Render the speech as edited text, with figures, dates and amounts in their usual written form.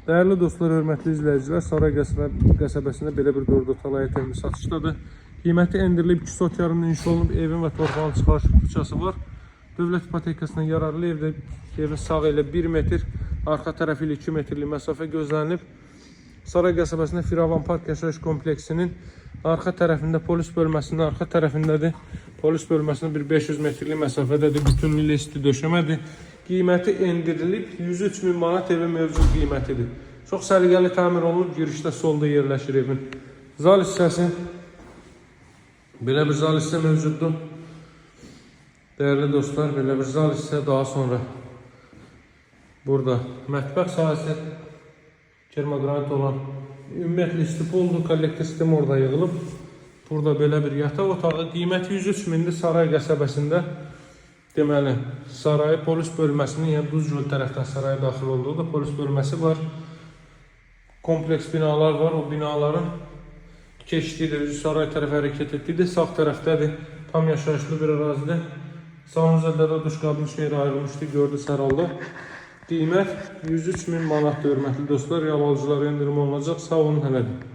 Değerli dostlar, hörmətli izləyicilər, Saray qəsəbəsində belə bir 4 otaqlı həyət evimiz satışdadır. Qiyməti endirilib 2 sot yarımda inşa olunub, evin və torpağın çıxarış bütçəsi var. Dövlət ipotekasına yararlı evdə evin sağı ilə 1 metr, arxa tərəfi ilə 2 metrlik məsafə gözlənilib. Saray qəsəbəsində Firavan Park yaşayış kompleksinin arxa tərəfində polis bölməsinin arxa tərəfindədir. Polis bölməsində bir 500 metrlik məsafədədir, bütünlüklə isti döşəmədir. Qiyməti endirilib 103.000 manat evin mövcud qiymətidir. Çox səliqəli təmir olunub, girişdə solda yerləşir evin. Zal hissəsi, belə bir zal hissə mövcuddur. Değerli dostlar, belə bir zal hissə, daha sonra burada mətbəx sahəsi, kermogranit olan ümumiyyətlə istipoldur, kollektor sistemi orada yığılıb. Burada belə bir yataq otağı, qiyməti 103.000-dir. Saray qəsəbəsində deməli, saray polis bölməsinin, yəni Duzgöl tərəfdən saraya daxil olduğu da polis bölməsi var. Kompleks binalar var, o binaların keçdiyi də üzü saray tərəfə hərəkət etdiyi sağ tərəfdədir. Tam yaşayışlı bir ərazidir. Sağımızda da duş qabını şehri ayrılmışdı, gördünüz hər halda. Qiymət 103.000 manatdır, hörmətli dostlar. Real alıcılara endirim olunacaq. Sağ olun, hələdir.